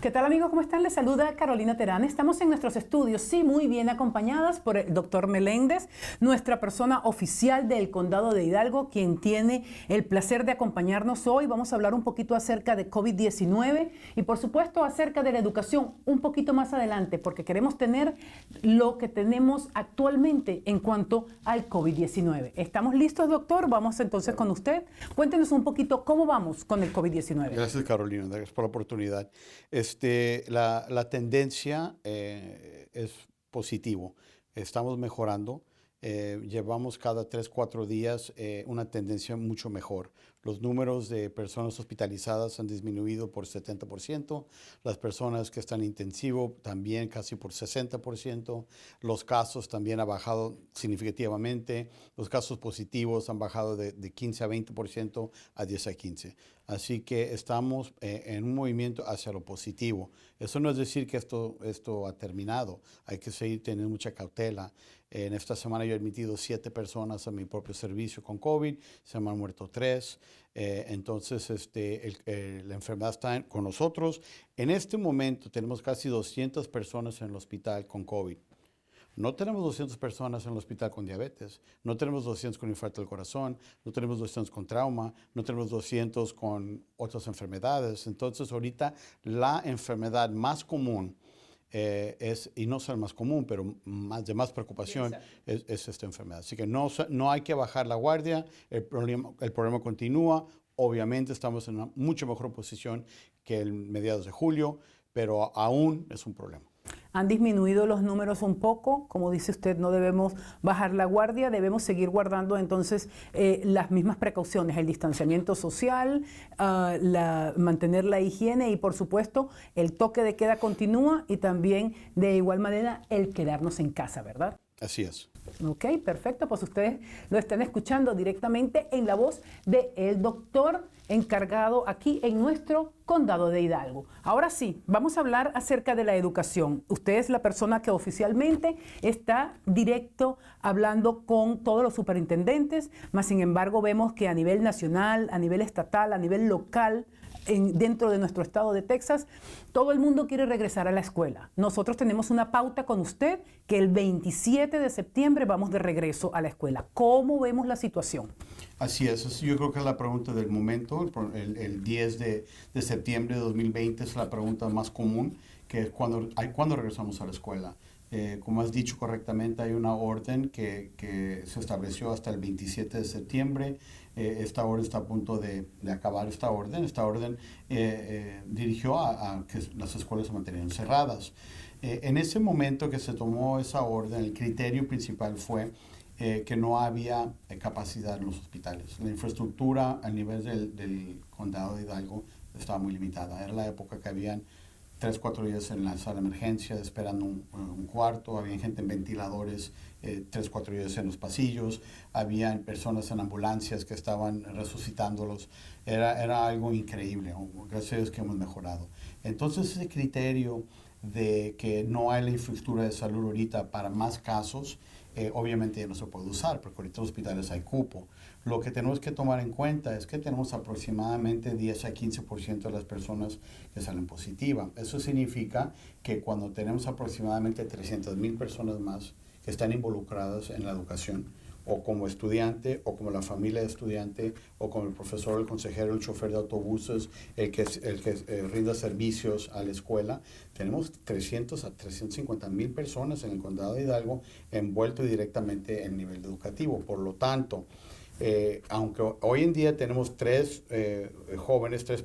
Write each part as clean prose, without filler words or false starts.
¿Qué tal, amigos? ¿Cómo están? Les saluda Carolina Terán. Estamos en nuestros estudios, sí, muy bien acompañadas por el doctor Meléndez, nuestra persona oficial del Condado de Hidalgo, quien tiene el placer de acompañarnos hoy. Vamos a hablar un poquito acerca de COVID-19 y, por supuesto, acerca de la educación un poquito más adelante, porque queremos tener lo que tenemos actualmente en cuanto al COVID-19. ¿Estamos listos, doctor? Vamos entonces con usted. Cuéntenos un poquito cómo vamos con el COVID-19. Gracias, Carolina. Gracias por la oportunidad. La tendencia es positivo. Estamos mejorando. Llevamos cada 3, 4 días una tendencia mucho mejor. Los números de personas hospitalizadas han disminuido por 70%. Las personas que están en intensivo también casi por 60%. Los casos también han bajado significativamente. Los casos positivos han bajado de 15 a 20% a 10 a 15%. Así que estamos en un movimiento hacia lo positivo. Eso no es decir que esto ha terminado. Hay que seguir teniendo mucha cautela. En esta semana yo he admitido 7 personas a mi propio servicio con COVID. Se me han muerto 3. Entonces, la enfermedad está con nosotros. En este momento tenemos casi 200 personas en el hospital con COVID. No tenemos 200 personas en el hospital con diabetes, no tenemos 200 con infarto del corazón, no tenemos 200 con trauma, no tenemos 200 con otras enfermedades. Entonces, ahorita la enfermedad más común y no es la más común, pero de más preocupación es esta enfermedad. Así que no hay que bajar la guardia, el problema continúa. Obviamente estamos en una mucho mejor posición que en mediados de julio, pero aún es un problema. Han disminuido los números un poco, como dice usted, no debemos bajar la guardia, debemos seguir guardando entonces las mismas precauciones, el distanciamiento social, mantener la higiene y, por supuesto, el toque de queda continúa y también de igual manera el quedarnos en casa, ¿verdad? Así es. Ok, perfecto, pues ustedes lo están escuchando directamente en la voz del doctor encargado aquí en nuestro Condado de Hidalgo. Ahora sí, vamos a hablar acerca de la educación. Usted es la persona que oficialmente está directo hablando con todos los superintendentes, mas sin embargo vemos que a nivel nacional, a nivel estatal, a nivel local, dentro de nuestro estado de Texas, todo el mundo quiere regresar a la escuela. Nosotros tenemos una pauta con usted que el 27 de septiembre vamos de regreso a la escuela. ¿Cómo vemos la situación? Así es, yo creo que es la pregunta del momento. El 10 de septiembre de 2020 es la pregunta más común, que es ¿cuándo regresamos a la escuela? Como has dicho correctamente, hay una orden que se estableció hasta el 27 de septiembre. Esta orden está a punto de acabar esta orden. Esta orden dirigió a que las escuelas se mantenieran cerradas. En ese momento que se tomó esa orden, el criterio principal fue que no había capacidad en los hospitales. La infraestructura a nivel del condado de Hidalgo estaba muy limitada. Era la época que habían 3, 4 días en la sala de emergencia esperando un cuarto, había gente en ventiladores 3, 4 días en los pasillos, había personas en ambulancias que estaban resucitándolos. Era algo increíble, gracias a Dios que hemos mejorado. Entonces ese criterio de que no hay la infraestructura de salud ahorita para más casos, obviamente ya no se puede usar porque ahorita en los hospitales hay cupo. Lo que tenemos que tomar en cuenta es que tenemos aproximadamente 10 a 15% de las personas que salen positivas. Eso significa que cuando tenemos aproximadamente 300,000 personas más que están involucradas en la educación, o como estudiante, o como la familia de estudiante, o como el profesor, el consejero, el chofer de autobuses, el que rinda servicios a la escuela. Tenemos 300 a 350,000 personas en el condado de Hidalgo envueltos directamente en el nivel educativo. Por lo tanto, aunque hoy en día tenemos 3 jóvenes, 3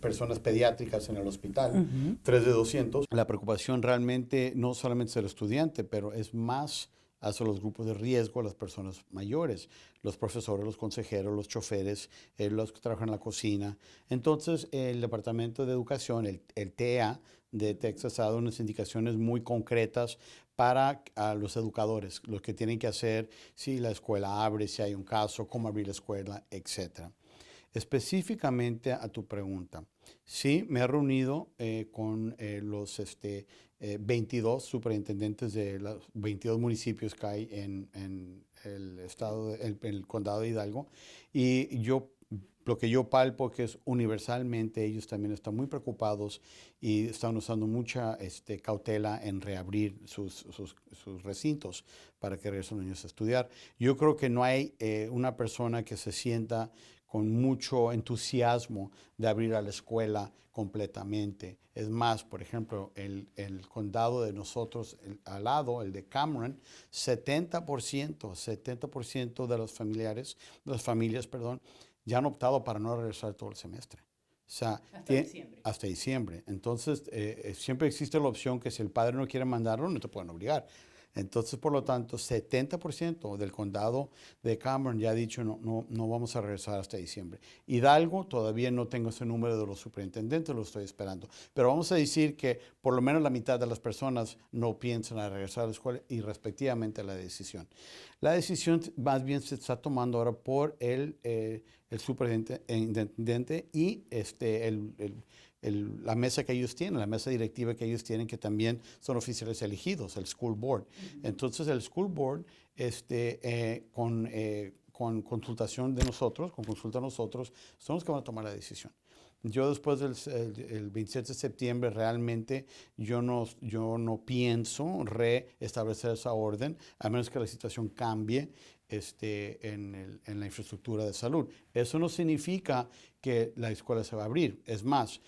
personas pediátricas en el hospital, 3 de 200, la preocupación realmente no solamente es el estudiante, pero es más hacia los grupos de riesgo, las personas mayores, los profesores, los consejeros, los choferes, los que trabajan en la cocina. Entonces, el Departamento de Educación, el TEA de Texas, ha dado unas indicaciones muy concretas para los educadores, lo que tienen que hacer si la escuela abre, si hay un caso, cómo abrir la escuela, etc. Específicamente a tu pregunta, sí, me he reunido con los 22 superintendentes de los 22 municipios que hay en el condado de Hidalgo, y yo lo que yo palpo que es universalmente ellos también están muy preocupados y están usando mucha cautela en reabrir sus recintos para que regresen los niños a estudiar. Yo creo que no hay una persona que se sienta con mucho entusiasmo de abrir a la escuela completamente. Es más, por ejemplo, el condado de nosotros, al lado, el de Cameron, 70% de las familias, perdón, ya han optado para no regresar todo el semestre. O sea, hasta diciembre. Entonces, siempre existe la opción que si el padre no quiere mandarlo, no te pueden obligar. Entonces, por lo tanto, 70% del condado de Cameron ya ha dicho no vamos a regresar hasta diciembre. Hidalgo, todavía no tengo ese número de los superintendentes, lo estoy esperando. Pero vamos a decir que por lo menos la mitad de las personas no piensan a regresar a la escuela y respectivamente la decisión. La decisión más bien se está tomando ahora por el superintendente y la mesa que ellos tienen, la mesa directiva que ellos tienen, que también son oficiales elegidos, el School Board. Entonces, el School Board, con consultación de nosotros, con consulta de nosotros, son los que van a tomar la decisión. Yo después del 27 de septiembre realmente yo no pienso reestablecer esa orden, a menos que la situación cambie en la infraestructura de salud. Eso no significa que la escuela se va a abrir. Es más,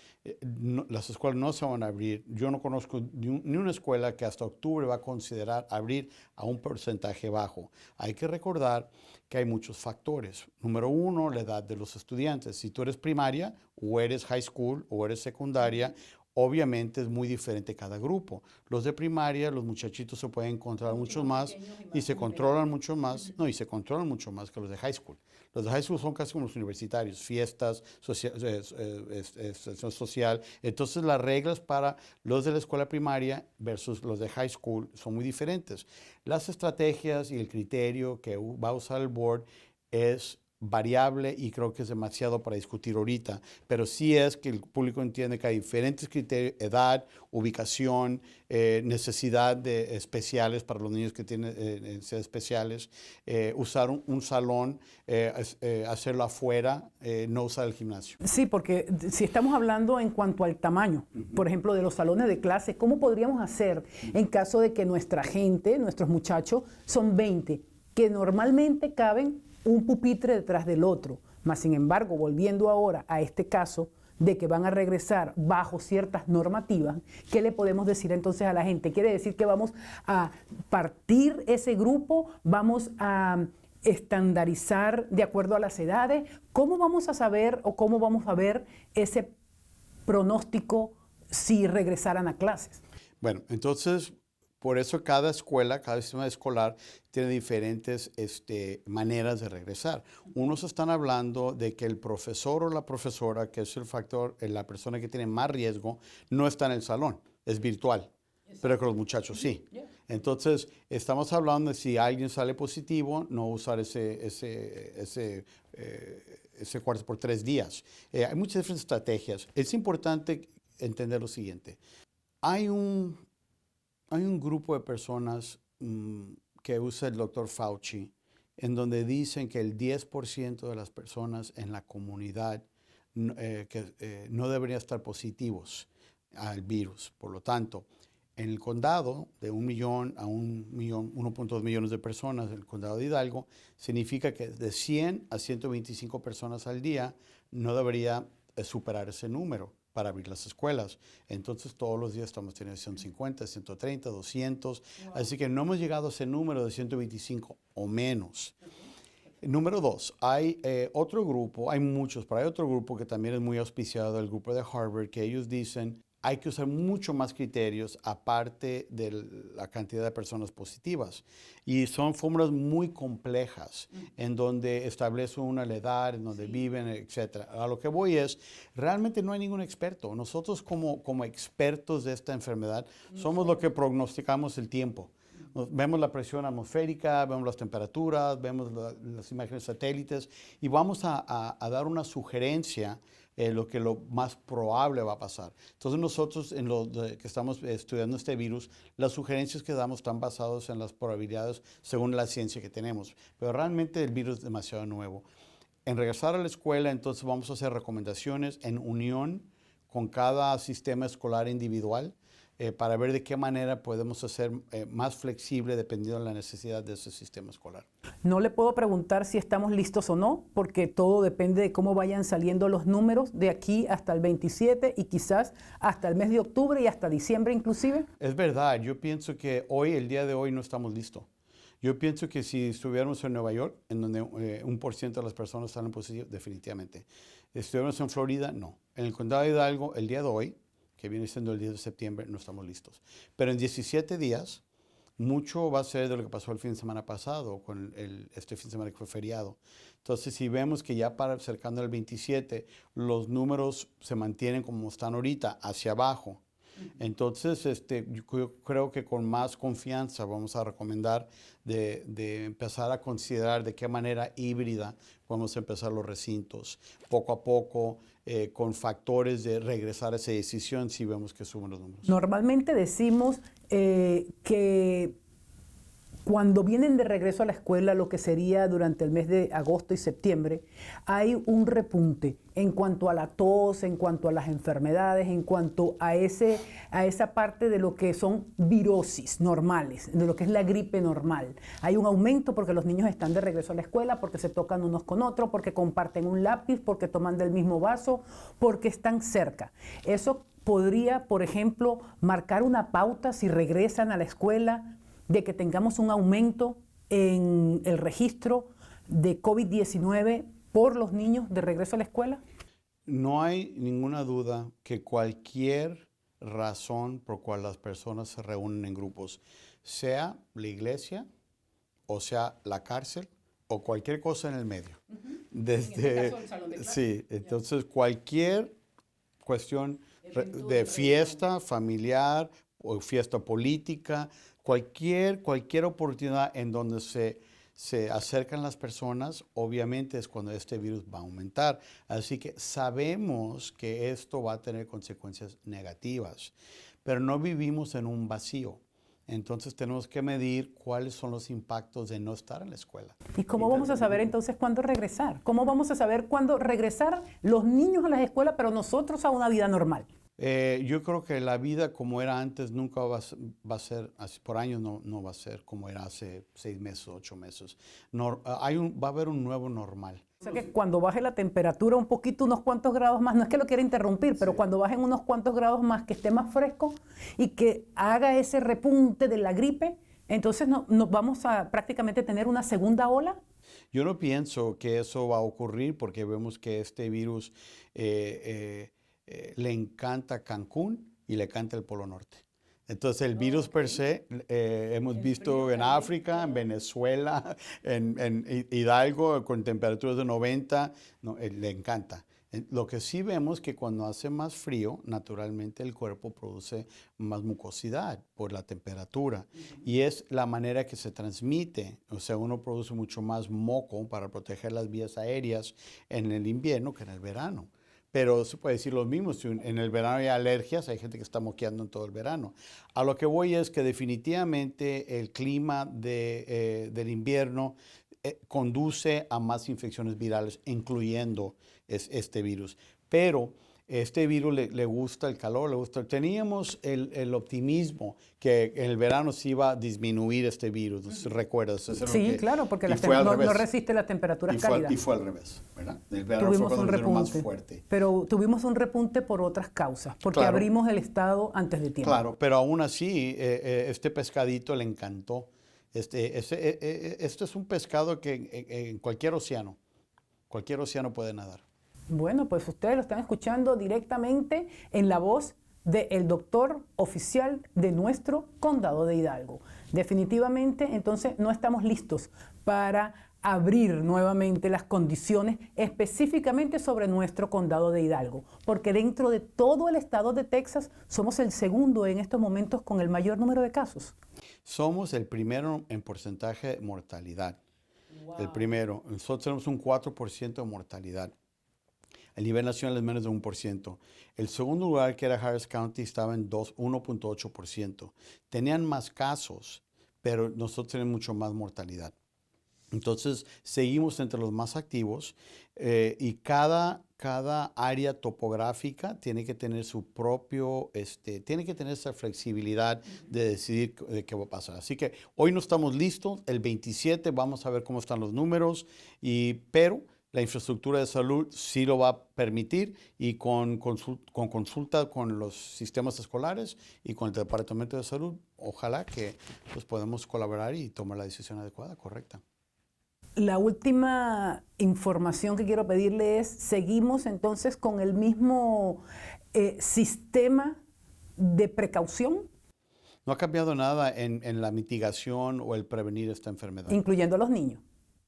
las escuelas no se van a abrir. Yo no conozco ni una escuela que hasta octubre va a considerar abrir a un porcentaje bajo. Hay que recordar que hay muchos factores. Número uno, la edad de los estudiantes. Si tú eres primaria o eres high school o eres secundaria, obviamente es muy diferente cada grupo. Los de primaria, los muchachitos se pueden encontrar mucho más y se controlan mucho más, y se controlan mucho más que los de high school. Los de high school son casi como los universitarios, fiestas, social. Entonces las reglas para los de la escuela primaria versus los de high school son muy diferentes. Las estrategias y el criterio que va a usar el board es variable y creo que es demasiado para discutir ahorita, pero sí es que el público entiende que hay diferentes criterios: edad, ubicación, necesidad de especiales para los niños que tienen necesidades especiales, usar un salón, hacerlo afuera, no usar el gimnasio. Sí, porque si estamos hablando en cuanto al tamaño, por ejemplo, de los salones de clase, ¿cómo podríamos hacer en caso de que nuestra gente, nuestros muchachos, son 20, que normalmente caben un pupitre detrás del otro? Mas, sin embargo, volviendo ahora a este caso de que van a regresar bajo ciertas normativas, ¿qué le podemos decir entonces a la gente? ¿Quiere decir que vamos a partir ese grupo? ¿Vamos a estandarizar de acuerdo a las edades? ¿Cómo vamos a saber o cómo vamos a ver ese pronóstico si regresaran a clases? Bueno, entonces, por eso cada escuela, cada sistema escolar tiene diferentes maneras de regresar. Unos están hablando de que el profesor o la profesora, que es el factor, la persona que tiene más riesgo, no está en el salón, es virtual, pero que los muchachos sí. Entonces, estamos hablando de si alguien sale positivo, no usar ese cuarto por 3 días. Hay muchas diferentes estrategias. Es importante entender lo siguiente. Hay un grupo de personas que usa el doctor Fauci, en donde dicen que el 10% de las personas en la comunidad no deberían estar positivos al virus. Por lo tanto, en el condado de 1 millón a 1.2 millones de personas, el condado de Hidalgo, significa que de 100 a 125 personas al día no debería superar ese número para abrir las escuelas. Entonces, todos los días estamos teniendo 150, 130, 200. Wow. Así que no hemos llegado a ese número de 125 o menos. Número 2, hay otro grupo, hay muchos, pero hay otro grupo que también es muy auspiciado, el grupo de Harvard, que ellos dicen hay que usar mucho más criterios aparte de la cantidad de personas positivas. Y son fórmulas muy complejas en donde establece una la edad, en donde viven, etc. A lo que voy es, realmente no hay ningún experto. Nosotros como expertos de esta enfermedad somos los que prognosticamos el tiempo. Vemos la presión atmosférica, vemos las temperaturas, vemos las imágenes satélites y vamos a dar una sugerencia lo más probable va a pasar. Entonces nosotros que estamos estudiando este virus, las sugerencias que damos están basadas en las probabilidades según la ciencia que tenemos. Pero realmente el virus es demasiado nuevo. en regresar a la escuela, entonces vamos a hacer recomendaciones en unión con cada sistema escolar individual para ver de qué manera podemos hacer más flexible dependiendo de la necesidad de ese sistema escolar. No le puedo preguntar si estamos listos o no, porque todo depende de cómo vayan saliendo los números de aquí hasta el 27 y quizás hasta el mes de octubre y hasta diciembre inclusive. Es verdad, yo pienso que hoy, el día de hoy, no estamos listos. Yo pienso que si estuviéramos en Nueva York, en donde 1% de las personas están en positivo, definitivamente. Si estuviéramos en Florida, no. En el condado de Hidalgo, el día de hoy, que viene siendo el 10 de septiembre, no estamos listos. Pero en 17 días, mucho va a ser de lo que pasó el fin de semana pasado, con este fin de semana que fue feriado. Entonces, si vemos que ya para cercano al 27, los números se mantienen como están ahorita, hacia abajo, entonces yo creo que con más confianza vamos a recomendar de empezar a considerar de qué manera híbrida podemos empezar los recintos, poco a poco, con factores de regresar a esa decisión si vemos que suben los números. Normalmente decimos que cuando vienen de regreso a la escuela, lo que sería durante el mes de agosto y septiembre, hay un repunte en cuanto a la tos, en cuanto a las enfermedades, en cuanto a esa parte de lo que son virosis normales, de lo que es la gripe normal. Hay un aumento porque los niños están de regreso a la escuela, porque se tocan unos con otros, porque comparten un lápiz, porque toman del mismo vaso, porque están cerca. Eso podría, por ejemplo, marcar una pauta si regresan a la escuela, de que tengamos un aumento en el registro de COVID-19 por los niños de regreso a la escuela? No hay ninguna duda que cualquier razón por cual las personas se reúnen en grupos, sea la iglesia o sea la cárcel o cualquier cosa en el medio. Desde, en este caso, el salón de clase. Sí, entonces cualquier cuestión de fiesta familiar o fiesta política, cualquier oportunidad en donde se acercan las personas, obviamente es cuando este virus va a aumentar. Así que sabemos que esto va a tener consecuencias negativas, pero no vivimos en un vacío. Entonces tenemos que medir cuáles son los impactos de no estar en la escuela. ¿Y cómo vamos a saber entonces cuándo regresar? ¿Cómo vamos a saber cuándo regresar los niños a las escuelas, pero nosotros a una vida normal? Yo creo que la vida como era antes nunca va a ser, así, por años no va a ser como era hace 6 meses, 8 meses. Va a haber un nuevo normal. O sea que cuando baje la temperatura un poquito, unos cuantos grados más, no es que lo quiera interrumpir, pero sí, cuando bajen unos cuantos grados más, que esté más fresco y que haga ese repunte de la gripe, entonces nos vamos a prácticamente tener una segunda ola. Yo no pienso que eso va a ocurrir porque vemos que este virus le encanta Cancún y le encanta el Polo Norte. Entonces el virus per se, hemos visto en África, en Venezuela, en Hidalgo, con temperaturas de 90, le encanta. Lo que sí vemos es que cuando hace más frío, naturalmente el cuerpo produce más mucosidad por la temperatura. Y es la manera que se transmite. O sea, uno produce mucho más moco para proteger las vías aéreas en el invierno que en el verano. Pero se puede decir lo mismo, si en el verano hay alergias, hay gente que está moqueando en todo el verano. A lo que voy es que definitivamente el clima del invierno conduce a más infecciones virales, incluyendo este virus. Pero este virus le gusta el calor, Teníamos el optimismo que en el verano se iba a disminuir este virus, ¿recuerdas? Sí, claro, porque no resiste las temperaturas cálidas. Y fue al revés, ¿verdad? El verano fue cuando era más fuerte. Pero tuvimos un repunte por otras causas, porque claro, abrimos el estado antes de tiempo. Claro, pero aún así, este pescadito le encantó. Este es un pescado que en cualquier océano puede nadar. Bueno, pues ustedes lo están escuchando directamente en la voz del doctor oficial de nuestro condado de Hidalgo. Definitivamente, entonces, no estamos listos para abrir nuevamente las condiciones específicamente sobre nuestro condado de Hidalgo, porque dentro de todo el estado de Texas somos el segundo en estos momentos con el mayor número de casos. Somos el primero en porcentaje de mortalidad. Wow. El primero. Nosotros tenemos un 4% de mortalidad. El nivel nacional es menos de 1%. El segundo lugar, que era Harris County, estaba en 1.8%. Tenían más casos, pero nosotros tenemos mucho más mortalidad. Entonces, seguimos entre los más activos y cada área topográfica tiene que tener su propio, tiene que tener esa flexibilidad de decidir de qué va a pasar. Así que hoy no estamos listos, el 27 vamos a ver cómo están los números, pero la infraestructura de salud sí lo va a permitir y con consulta con los sistemas escolares y con el Departamento de Salud, ojalá que pues, podamos colaborar y tomar la decisión adecuada, correcta. La última información que quiero pedirle es, ¿seguimos entonces con el mismo sistema de precaución? No ha cambiado nada en la mitigación o el prevenir esta enfermedad. Incluyendo a los niños.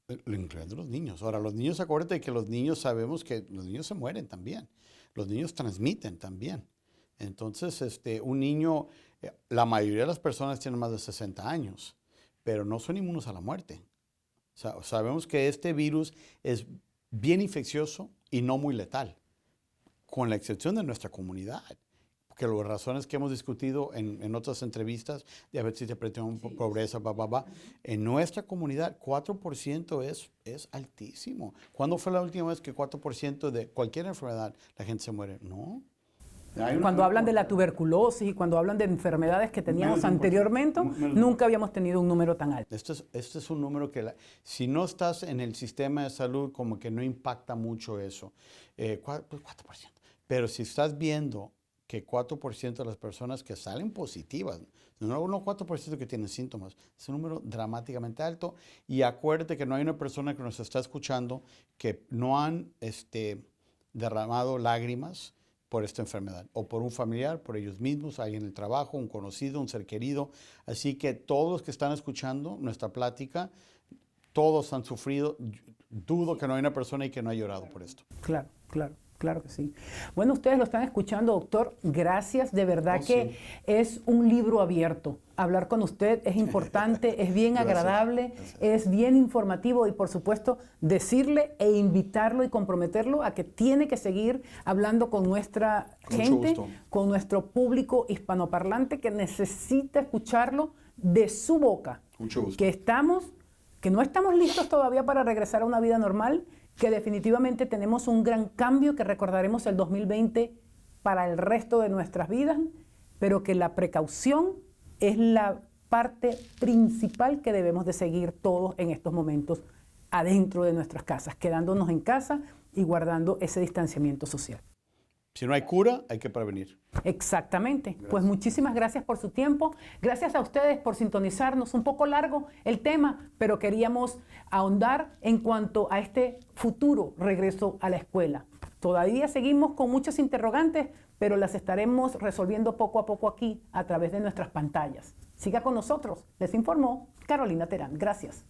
Incluyendo a los niños. Ahora, los niños, acuérdate que los niños sabemos que los niños se mueren también. Los niños transmiten también. Entonces, un niño, la mayoría de las personas tienen más de 60 años, pero no son inmunes a la muerte. Sabemos que este virus es bien infeccioso y no muy letal, con la excepción de nuestra comunidad. Porque las razones que hemos discutido en otras entrevistas, diabetes, depresión, pobreza, en nuestra comunidad 4% es altísimo. ¿Cuándo fue la última vez que 4% de cualquier enfermedad la gente se muere? No. Cuando hablan de la tuberculosis y cuando hablan de enfermedades que teníamos anteriormente, nunca habíamos tenido un número tan alto. Este es un número que si no estás en el sistema de salud, como que no impacta mucho eso. 4%. Pero si estás viendo que 4% de las personas que salen positivas, no 4% que tienen síntomas, es un número dramáticamente alto. Y acuérdate que no hay una persona que nos está escuchando que no han derramado lágrimas por esta enfermedad, o por un familiar, por ellos mismos, alguien en el trabajo, un conocido, un ser querido. Así que todos los que están escuchando nuestra plática, todos han sufrido. Dudo que no hay una persona y que no ha llorado por esto. Claro, claro. Claro que sí. Bueno, ustedes lo están escuchando, doctor. Gracias. De verdad que es un libro abierto. Hablar con usted es importante, es bien agradable, es bien informativo y, por supuesto, decirle e invitarlo y comprometerlo a que tiene que seguir hablando con nuestra gente, con nuestro público hispanoparlante que necesita escucharlo de su boca. Mucho gusto. Que no estamos listos todavía para regresar a una vida normal, que definitivamente tenemos un gran cambio que recordaremos el 2020 para el resto de nuestras vidas, pero que la precaución es la parte principal que debemos de seguir todos en estos momentos adentro de nuestras casas, quedándonos en casa y guardando ese distanciamiento social. Si no hay cura, hay que prevenir. Exactamente. Gracias. Pues muchísimas gracias por su tiempo. Gracias a ustedes por sintonizarnos. Un poco largo el tema, pero queríamos ahondar en cuanto a este futuro regreso a la escuela. Todavía seguimos con muchos interrogantes, pero las estaremos resolviendo poco a poco aquí a través de nuestras pantallas. Siga con nosotros. Les informó Carolina Terán. Gracias.